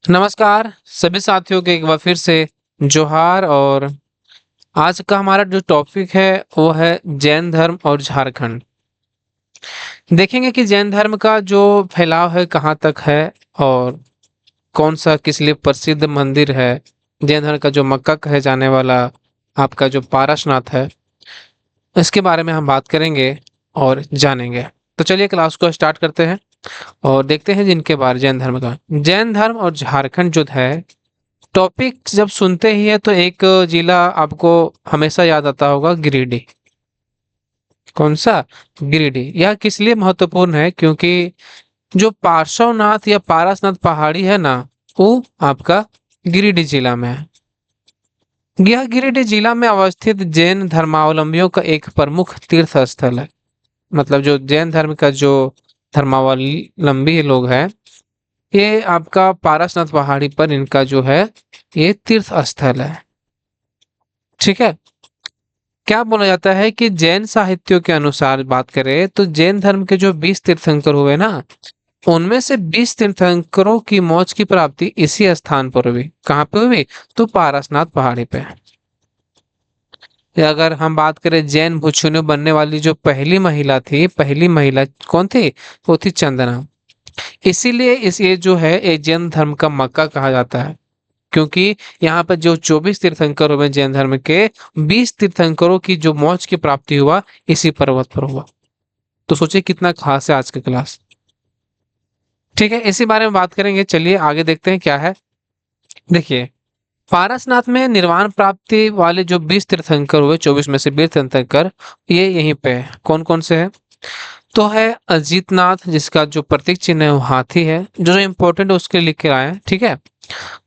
नमस्कार सभी साथियों के एक बार फिर से जोहार। और आज का हमारा जो टॉपिक है वो है जैन धर्म और झारखंड। देखेंगे कि जैन धर्म का जो फैलाव है कहाँ तक है और कौन सा किस लिए प्रसिद्ध मंदिर है। जैन धर्म का जो मक्का कहे जाने वाला आपका जो पारसनाथ है, इसके बारे में हम बात करेंगे और जानेंगे। तो चलिए क्लास को स्टार्ट करते हैं और देखते हैं जिनके बारे जैन धर्म का। जैन धर्म और झारखंड जो है, टॉपिक जब सुनते ही है तो एक जिला आपको हमेशा याद आता होगा, गिरिडीह। कौन सा? गिरिडीह। यह किस लिए महत्वपूर्ण है? क्योंकि जो पार्श्वनाथ या पारसनाथ पहाड़ी है ना, वो आपका गिरिडीह जिला में है। यह गिरिडीह जिला में अवस्थित जैन धर्मावलंबियों का एक प्रमुख तीर्थ स्थल है। मतलब जो जैन धर्म का जो धर्मावलंबी लोग हैं, ये आपका पारसनाथ पहाड़ी पर इनका जो है ये तीर्थ स्थल है। ठीक है। क्या बोला जाता है कि जैन साहित्यों के अनुसार बात करें तो जैन धर्म के जो 20 तीर्थंकर हुए ना, उनमें से 20 तीर्थंकरों की मोक्ष की प्राप्ति इसी स्थान पर हुई। कहाँ पे हुई? तो पारसनाथ पहाड़ी पे। या अगर हम बात करें जैन भिक्षुणी बनने वाली जो पहली महिला थी, पहली महिला कौन थी? वो थी चंदना। इसीलिए इस ये जो है ये जैन धर्म का मक्का कहा जाता है। क्योंकि यहाँ पर जो 24 तीर्थंकर हुए जैन धर्म के, 20 तीर्थंकरों की जो मोक्ष की प्राप्ति हुआ इसी पर्वत पर हुआ। तो सोचिए कितना खास है आज का क्लास। ठीक है, इसी बारे में बात करेंगे। चलिए आगे देखते हैं क्या है। देखिए, पारसनाथ में निर्वाण प्राप्ति वाले जो 20 तीर्थंकर हुए, 24 में से 20 तीर्थंकर ये यहीं पे है। कौन कौन से है? तो है अजीतनाथ, जिसका जो प्रतीक चिन्ह है वो हाथी है। जो जो इम्पोर्टेंट है उसके लिख के आए हैं। ठीक है।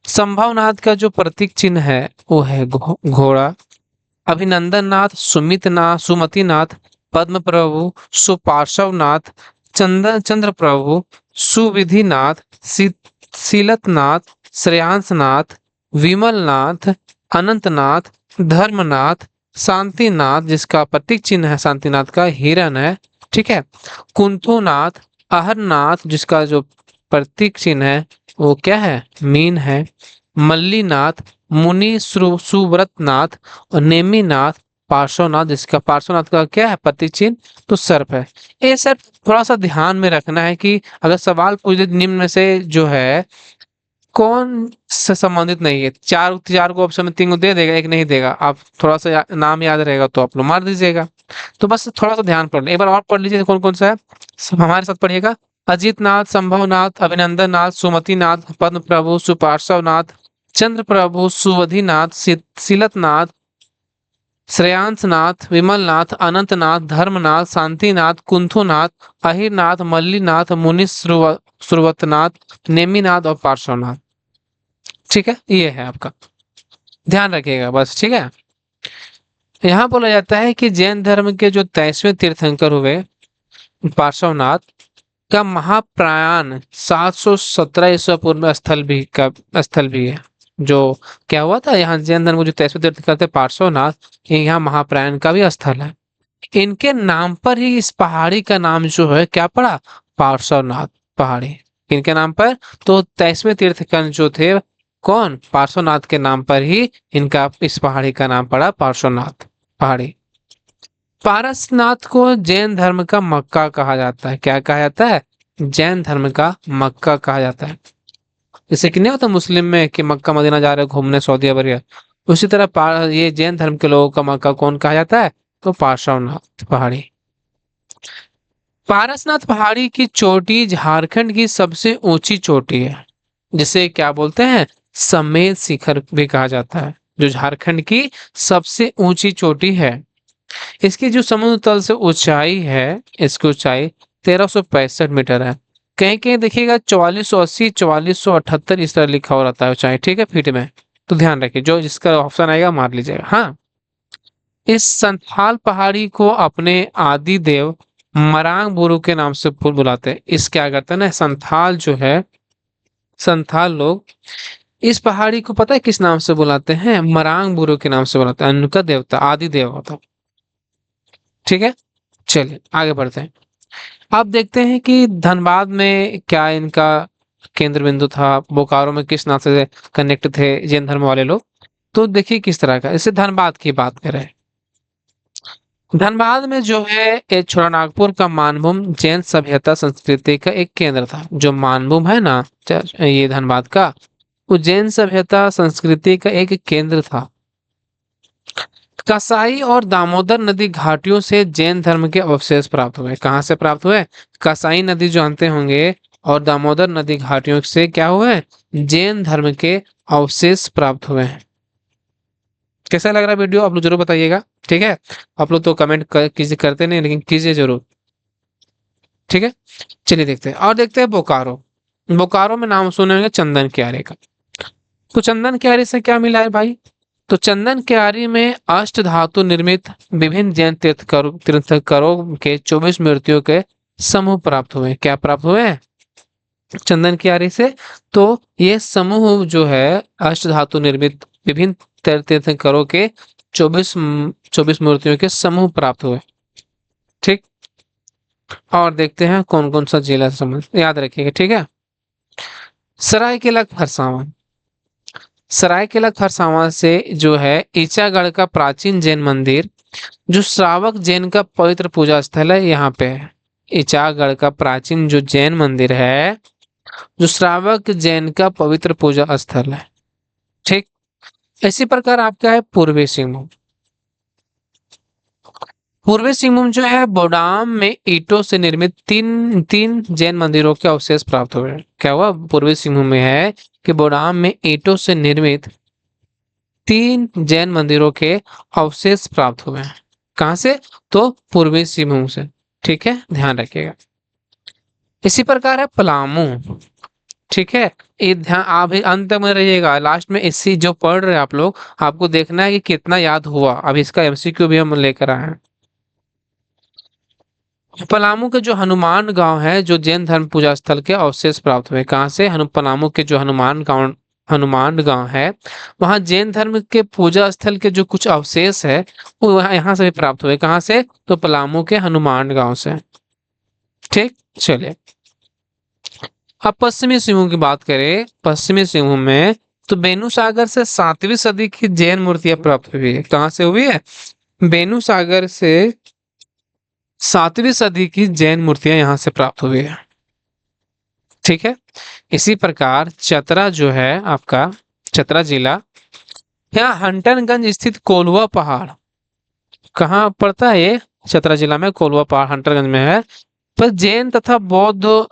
संभवनाथ का जो प्रतीक चिन्ह है वो है घोड़ा। अभिनंदन नाथ, सुमतिनाथ, पद्म प्रभु, सुपार्श्वनाथ, चंद्र प्रभु, सुविधिनाथ, शीलतनाथ, श्रेयांसनाथ, विमलनाथ, अनंतनाथ, धर्मनाथ, शांतिनाथ, जिसका प्रतीक चिन्ह है शांतिनाथ का हिरण है। ठीक है। कुंथुनाथ, अहरनाथ, जिसका जो प्रतीक चिन्ह है वो क्या है? मीन है। मल्लीनाथ, मुनि सुव्रतनाथ और नेमिनाथ, पार्श्वनाथ, जिसका पार्श्वनाथ का क्या है प्रतीक चिन्ह? तो सर्प है। ये सर थोड़ा सा ध्यान में रखना है कि अगर सवाल पूछ दे निम्न में से जो है कौन से संबंधित नहीं है, चार चार को ऑप्शन में 3 को दे देगा, एक नहीं देगा। आप थोड़ा सा नाम याद रहेगा तो आप लोग मार दीजिएगा। तो बस थोड़ा सा ध्यान पढ़ ले, एक बार और पढ़ लीजिए कौन कौन सा है। सब हमारे साथ पढ़िएगा। अजीत नाथ, संभवनाथ, अभिनंदन नाथ, सुमतिनाथ, पद्म प्रभु, सुपार्श्वनाथ, चंद्र प्रभु, सुवधिनाथ, शीलतनाथ, श्रेयांसनाथ, विमलनाथ, अनंतनाथ, धर्मनाथ, शांतिनाथ, कुंथुनाथ, अहिरनाथ, मल्लीनाथ, मुनि श्रुवतनाथ, नेमिनाथ और पार्श्वनाथ। ठीक है, ये है आपका। ध्यान रखिएगा बस। ठीक है। यहाँ बोला जाता है कि जैन धर्म के जो 23वें तीर्थंकर हुए पार्श्वनाथ का महाप्रयाण 717 ईस्वी पूर्व में स्थल भी है। जो क्या हुआ था यहाँ जैन धर्म को जो 23वें तीर्थंकर थे पार्श्वनाथ, ये यहाँ महाप्रयाण का भी स्थल है। इनके नाम पर ही इस पहाड़ी का नाम जो है क्या पड़ा? पार्श्वनाथ पहाड़ी। इनके नाम पर। तो 23वें तीर्थंकर जो थे कौन? पार्श्वनाथ के नाम पर ही इनका इस पहाड़ी का नाम पड़ा पहाड़ी। पारसनाथ को जैन धर्म का मक्का कहा जाता है। क्या कहा जाता है? जैन धर्म का मक्का कहा जाता है। जैसे कि नहीं होता मुस्लिम में कि मक्का मदीना जा रहे हो घूमने सऊदी अरब, उसी तरह ये जैन धर्म के लोगों का मक्का कौन कहा जाता है? तो पार्श्वनाथ पहाड़ी। पारसनाथ पहाड़ी की चोटी झारखंड की सबसे ऊंची चोटी है, जिसे क्या बोलते हैं? समेत शिखर भी कहा जाता है। जो झारखंड की सबसे ऊंची चोटी है, इसकी जो समुद्र तल से ऊंचाई है, इसकी ऊंचाई 1365 मीटर है। कहीं कहीं देखिएगा 4480, 4478 इस तरह लिखा हो रहता है ऊंचाई। ठीक है, फीट में। तो ध्यान रखिए, जो जिसका ऑप्शन आएगा मार लीजिएगा। हाँ। इस संथाल पहाड़ी को अपने आदि देव मरांग बुरु के नाम से बुलाते हैं। इस क्या करते हैं ना, संथाल जो है, संथाल लोग इस पहाड़ी को पता है किस नाम से बुलाते हैं? मरांग बुरु के नाम से बुलाते हैं। उनका देवता आदि देव होता। ठीक है। चलिए आगे बढ़ते हैं। अब देखते हैं कि धनबाद में क्या इनका केंद्र बिंदु था, बोकारो में किस नाव से कनेक्ट थे जैन धर्म वाले लोग। तो देखिए किस तरह का, इससे धनबाद की बात करें, धनबाद में जो है ये छोटानागपुर का मानभूम जैन सभ्यता संस्कृति का एक केंद्र था। जो मानभूम है ना, ये धनबाद का, वो जैन सभ्यता संस्कृति का एक केंद्र था। कसाई और दामोदर नदी घाटियों से जैन धर्म के अवशेष प्राप्त हुए। कहाँ से प्राप्त हुए? कसाई नदी जानते होंगे, और दामोदर नदी घाटियों से क्या हुए? जैन धर्म के अवशेष प्राप्त हुए हैं। कैसा लग रहा है वीडियो, आप लोग जरूर बताइएगा। ठीक है, आप लोग तो कमेंट कीजिए, करते नहीं लेकिन कीजिए जरूर। ठीक है, चलिए देखते हैं और देखते हैं बोकारो। बोकारो में नाम सुने होंगे चंदन क्यारे का। तो चंदन क्यारे से क्या मिला है भाई? तो चंदन क्यारी में अष्ट धातु निर्मित विभिन्न जैन तीर्थंकरों के 24 मूर्तियों के समूह प्राप्त हुए। क्या प्राप्त हुए हैं चंदन क्यारी से? तो ये समूह जो है अष्ट धातु निर्मित विभिन्न तीर्थंकरों के 24 मूर्तियों के समूह प्राप्त हुए। ठीक, और देखते हैं कौन कौन सा जिला समझ याद रखिएगा। ठीक है, सरायकेला खरसावां। सरायकेला खरसावां से जो है ईचागढ़ का प्राचीन जैन मंदिर, जो श्रावक जैन का पवित्र पूजा स्थल है, यहाँ पे है। ईचागढ़ का प्राचीन जो जैन मंदिर है, जो श्रावक जैन का पवित्र पूजा स्थल है। ठीक, इसी प्रकार आपका है पूर्वी सिंहभूम। पूर्वी सिंहभूम जो है बोडाम में ईंटों से निर्मित तीन तीन जैन मंदिरों के अवशेष प्राप्त हुए हैं। क्या हुआ पूर्वी सिंहभूम में है कि बोडाम में ईंटों से निर्मित 3 जैन मंदिरों के अवशेष प्राप्त हुए हैं। कहां से? तो पूर्वी सिंहभूम से। ठीक है, ध्यान रखिएगा। इसी प्रकार है पलामू। ठीक है, ये ध्यान आप भी अंत में रहिएगा, लास्ट में इसी जो पढ़ रहे हैं आप लोग, आपको देखना है कि कितना याद हुआ। अब इसका एमसीक्यू भी हम लेकर आए हैं। पलामू के जो हनुमान गांव है, जो जैन धर्म पूजा स्थल के अवशेष प्राप्त हुए। कहाँ से? पलामू के जो हनुमान गांव है, वहां जैन धर्म के पूजा स्थल के जो कुछ अवशेष है, वो यहाँ से भी प्राप्त हुए। कहाँ से? तो पलामू के हनुमान गांव से। ठीक, चलिए अब पश्चिमी सिंहभूम की बात करें। पश्चिमी सिंहभूम में तो बेनू सागर से 7वीं सदी की जैन मूर्तियां प्राप्त हुई है। कहाँ से हुई है? बेनू सागर से 7वीं सदी की जैन मूर्तियां यहां से प्राप्त हुई है। ठीक है, इसी प्रकार चतरा जो है आपका, चतरा जिला, यहाँ हंटरगंज स्थित कोल्हुआ पहाड़, कहाँ पड़ता है ये? चतरा जिला में कोल्हुआ पहाड़ हंटरगंज में है। पर जैन तथा बौद्ध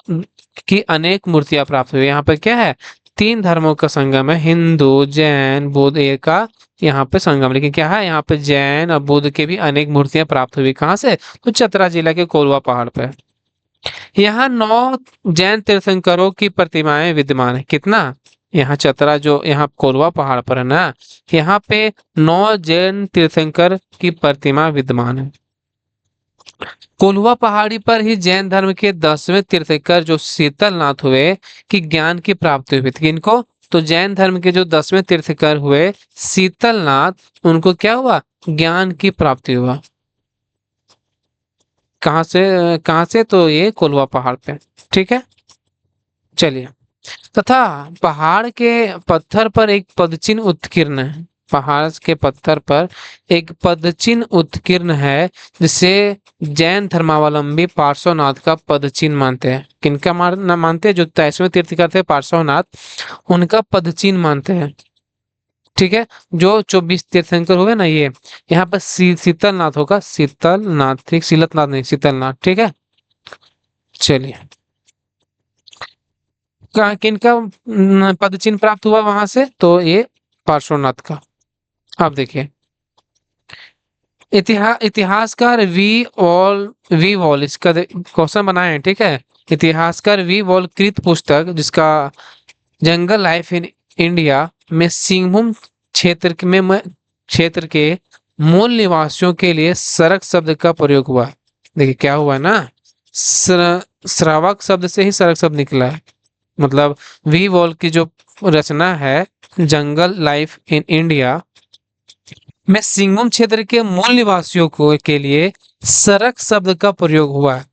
की अनेक मूर्तियां प्राप्त हुई। यहाँ पे क्या है? 3 धर्मों का संगम है, हिंदू जैन बौद्ध ये का यहाँ पे संगम। लेकिन क्या है, यहाँ पे जैन और बुद्ध के भी अनेक मूर्तियां प्राप्त हुई। कहाँ से? तो चतरा जिला के कोल्हुआ पहाड़ पे। यहाँ 9 जैन तीर्थंकरों की प्रतिमाएं विद्यमान है। कितना? यहाँ चतरा जो यहाँ कोल्हुआ पहाड़ पर है ना, यहाँ पे 9 जैन तीर्थंकर की प्रतिमा विद्यमान है। कोल्हुआ पहाड़ी पर ही जैन धर्म के 10वें तीर्थंकर जो शीतलनाथ हुए की ज्ञान की प्राप्ति हुई थी। इनको तो जैन धर्म के जो 10वें तीर्थंकर हुए शीतलनाथ, उनको क्या हुआ? ज्ञान की प्राप्ति हुआ। कहां से? कहां से? तो ये कोल्हुआ पहाड़ पे। ठीक है, चलिए। तथा पहाड़ के पत्थर पर एक पदचिन्ह उत्कीर्ण है। पहाड़ के पत्थर पर एक पदचिन्ह उत्कीर्ण है, जिसे जैन धर्मावलंबी पार्श्वनाथ का पदचिन्ह मानते हैं। किनका मानते हैं? जो 23वें तीर्थंकर थे पार्श्वनाथ, उनका पदचिन्ह मानते हैं। ठीक है, जो 24 तीर्थंकर हुए ना, ये यहाँ पर शीतलनाथ होगा, शीतलनाथ। ठीक, शीलतनाथ नहीं, शीतलनाथ। ठीक है, चलिए किनका पद चिन्ह प्राप्त हुआ वहां से? तो ये पार्श्वनाथ का। आप देखिए, इतिहासकार वी वॉल इसका क्वेश्चन बनाए हैं। ठीक है, इतिहासकार वी वॉल कृत पुस्तक, जिसका जंगल लाइफ इन इंडिया में सिंहभूम क्षेत्र के मूल निवासियों के लिए सरक शब्द का प्रयोग हुआ। देखिए क्या हुआ ना, श्रावक शब्द से ही सरक शब्द निकला है। मतलब वी वॉल की जो रचना है जंगल लाइफ इन इंडिया में सिंहभूम क्षेत्र के मूल निवासियों को के लिए सरक शब्द का प्रयोग हुआ है।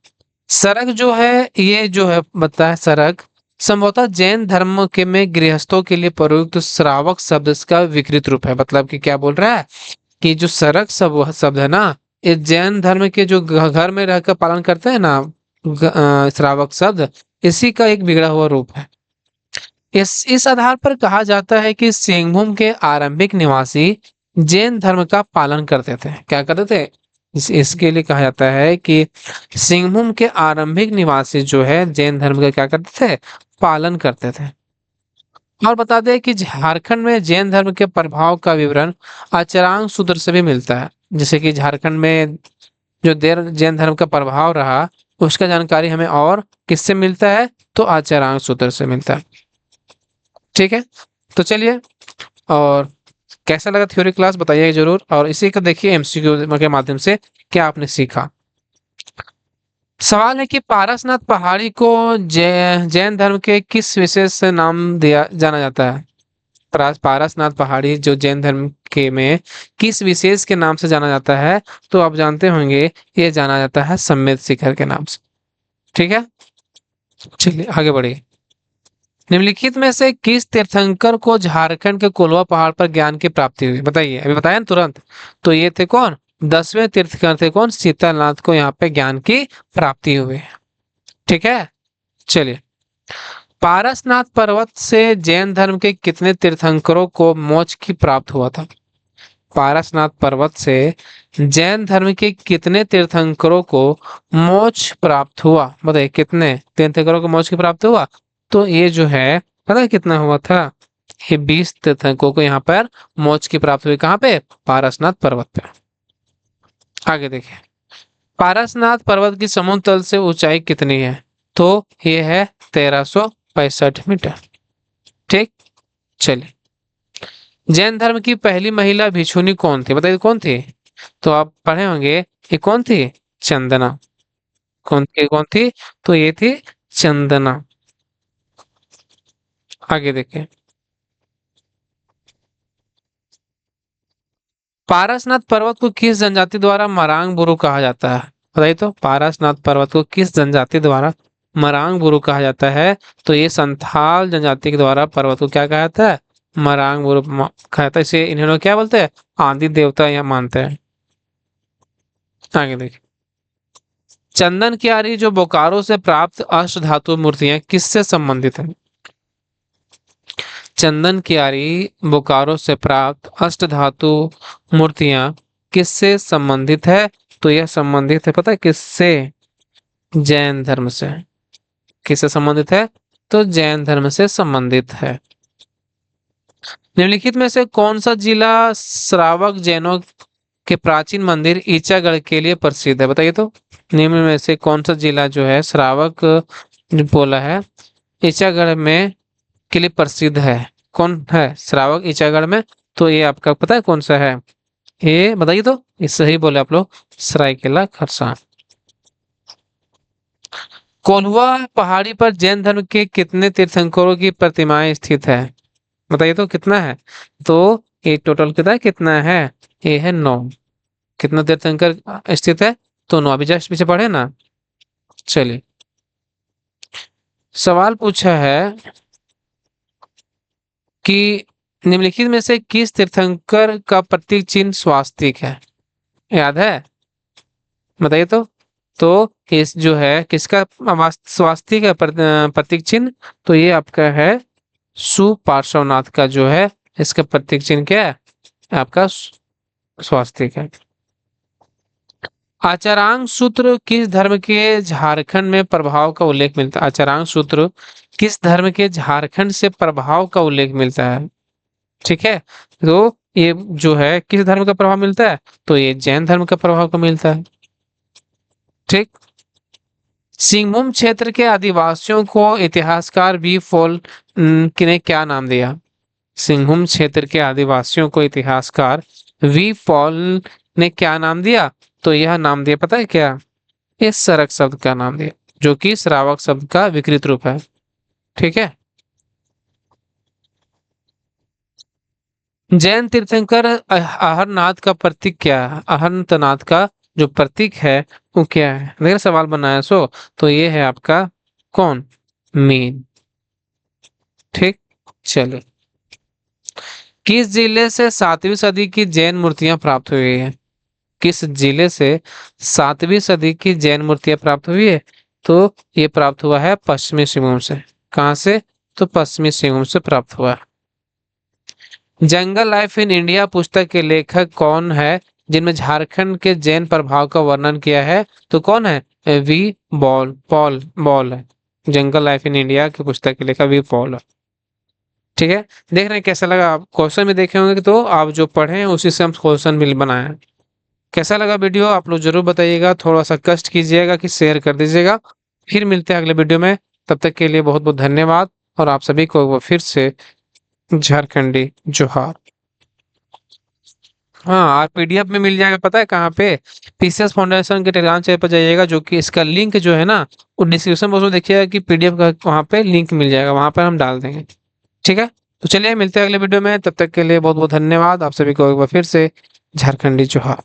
सरक जो है, ये जो है बताया सरक, संभवतः जैन धर्म के में गृहस्थों के लिए प्रयुक्त श्रावक शब्द इसका विकृत रूप है। मतलब कि क्या बोल रहा है कि जो सरक शब्द है ना, ये जैन धर्म के जो घर में रहकर पालन करते हैं ना, श्रावक शब्द, इसी का एक बिगड़ा हुआ रूप है। इस आधार पर कहा जाता है कि सिंहभूम के आरंभिक निवासी जैन धर्म का पालन करते थे। क्या करते थे? इसके लिए कहा जाता है कि सिंहभूम के आरंभिक निवासी जो है जैन धर्म का क्या करते थे? पालन करते थे। और बता दें कि झारखंड में जैन धर्म के प्रभाव का विवरण आचरांक सूत्र से भी मिलता है। जैसे कि झारखंड में जो देर जैन धर्म का प्रभाव रहा, उसका जानकारी हमें और किससे मिलता है? तो आचरांक सूत्र से मिलता है। ठीक है, तो चलिए, और कैसा लगा थ्योरी क्लास बताइए जरूर, और इसी का देखिए एमसीक्यू के माध्यम से क्या आपने सीखा। सवाल है कि पारसनाथ पहाड़ी को जैन धर्म के किस विशेष से नाम दिया जाना जाता है? पारसनाथ पहाड़ी जो जैन धर्म के में किस विशेष के नाम से जाना जाता है? तो आप जानते होंगे, ये जाना जाता है सम्मेद शिखर के नाम से। ठीक है, चलिए आगे बढ़िए। निम्नलिखित में से किस तीर्थंकर को झारखंड के कोल्वा पहाड़ पर ज्ञान की प्राप्ति हुई? बताइए, अभी बताया ना तुरंत। तो ये थे कौन? 10वें तीर्थंकर थे कौन? शीतलनाथ को यहाँ पे ज्ञान की प्राप्ति हुई। ठीक है, चलिए। पारसनाथ पर्वत से जैन धर्म के कितने तीर्थंकरों को मोक्ष की प्राप्त हुआ था? पारसनाथ पर्वत से जैन धर्म के कितने तीर्थंकरों को मोक्ष प्राप्त हुआ? बताइए, कितने तीर्थंकरों को मोक्ष की प्राप्त हुआ? तो ये जो है, पता है कितना हुआ था? ये 20 तीर्थंकरों को यहाँ पर मोक्ष की प्राप्त हुई। कहाँ पे? पारसनाथ पर्वत पे। आगे देखिए, पारसनाथ पर्वत की समुद्र तल से ऊंचाई कितनी है? तो ये है 1365 मीटर। ठीक, चलिए। जैन धर्म की पहली महिला भिक्षुनी कौन थी? बताइए कौन थी? तो आप पढ़े होंगे, ये कौन थी? चंदना। कौन थी? तो ये थी चंदना। आगे देखें, पारसनाथ पर्वत को किस जनजाति द्वारा मरांग बुरु कहा जाता है? बताइए तो, पारसनाथ पर्वत को किस जनजाति द्वारा मरांग बुरु कहा जाता है? तो ये संथाल जनजाति के द्वारा पर्वत को क्या कहा जाता है? मरांग बुरु कहा जाता है। इसे इन्होंने क्या बोलते हैं? आदि देवता यहाँ मानते हैं। आगे देखिए, चंदन कियारी जो बोकारो से प्राप्त अष्ट धातु मूर्तियां किससे संबंधित है? चंदन कियारी बोकारो से प्राप्त अष्ट धातु मूर्तियां किससे संबंधित है? तो यह संबंधित है, पता है किससे? जैन धर्म से। किससे संबंधित है? तो जैन धर्म से संबंधित है। निम्नलिखित में से कौन सा जिला श्रावक जैनों के प्राचीन मंदिर ईचागढ़ के लिए प्रसिद्ध है? बताइए तो, निम्न में से कौन सा जिला जो है श्रावक जो बोला है ईचागढ़ में के लिए प्रसिद्ध है? कौन है श्रावक ईचागढ़ में? तो ये आपका पता है कौन सा है? ये बताइए तो, ये सही बोले आप लोग, सरायकेला खरसां। कोल्हुआ पहाड़ी पर जैन धर्म के कितने तीर्थंकरों की प्रतिमाएं स्थित है? बताइए तो कितना है? तो ये टोटल कितना है? ये है 9। कितना तीर्थंकर स्थित है? तो 9। अभी जस्ट पीछे पढ़े ना। चलिए, सवाल पूछा है कि निम्नलिखित में से किस तीर्थंकर का प्रतीक चिन्ह स्वास्तिक है? याद है? बताइए तो इस जो है किसका स्वास्तिक है प्रतीक चिन्ह? तो ये आपका है सुपार्श्वनाथ का जो है, इसका प्रतीक चिन्ह क्या है? आपका स्वास्तिक है। आचरांक सूत्र किस धर्म के झारखंड में प्रभाव का उल्लेख मिलता है? आचरांक सूत्र किस धर्म के झारखंड से प्रभाव का उल्लेख मिलता है? ठीक है, तो ये जो है किस धर्म का प्रभाव मिलता है? तो ये जैन धर्म का प्रभाव का मिलता है। ठीक, सिंहभूम क्षेत्र के आदिवासियों को इतिहासकार वी फॉल ने क्या नाम दिया? सिंहभूम क्षेत्र के आदिवासियों को इतिहासकार वी फॉल ने क्या नाम दिया? तो यह नाम दिया, पता है क्या? इस सरक शब्द का नाम दिया, जो कि श्रावक शब्द का विकृत रूप है। ठीक है, जैन तीर्थंकर अहरनाथ का प्रतीक क्या है? अहरनाथ का जो प्रतीक है वो क्या है? देखिए सवाल बनाया सो, तो ये है आपका कौन? मीन। चलो, किस जिले से 7वीं सदी की जैन मूर्तियां प्राप्त हुई है? किस जिले से 7वीं सदी की जैन मूर्तियां प्राप्त हुई है? तो ये प्राप्त हुआ है पश्चिमी सिंहभूम से। कहाँ से? तो पश्चिमी सिंहभूम से प्राप्त हुआ है। जंगल लाइफ इन इंडिया पुस्तक के लेखक कौन है जिनमें झारखंड के जैन प्रभाव का वर्णन किया है? तो कौन है? वी पॉल बॉल है। जंगल लाइफ इन इंडिया की पुस्तक के लेखक वी पॉल है। ठीक है। देख रहे हैं कैसा लगा? आप क्वेश्चन में देखे होंगे तो आप जो पढ़े हैं उसी से हम क्वेश्चन भी बनाए हैं। कैसा लगा वीडियो आप लोग जरूर बताइएगा, थोड़ा सा कष्ट कीजिएगा कि शेयर कर दीजिएगा। फिर मिलते हैं अगले वीडियो में, तब तक के लिए बहुत बहुत धन्यवाद। और आप सभी को एक बार फिर से झारखंडी जोहार। हाँ, आप पीडीएफ में मिल जाएगा, पता है कहाँ पे? पीसीएस फाउंडेशन के टेलीग्राम चैनल पर जाइएगा, जो कि इसका लिंक जो है ना, वो डिस्क्रिप्शन बॉक्स में देखिएगा कि पीडीएफ का वहाँ पे लिंक मिल जाएगा, वहाँ पर हम डाल देंगे। ठीक है, तो चलिए मिलते हैं अगले वीडियो में, तब तक के लिए बहुत बहुत धन्यवाद। आप सभी को एक बार फिर से झारखंडी जोहार।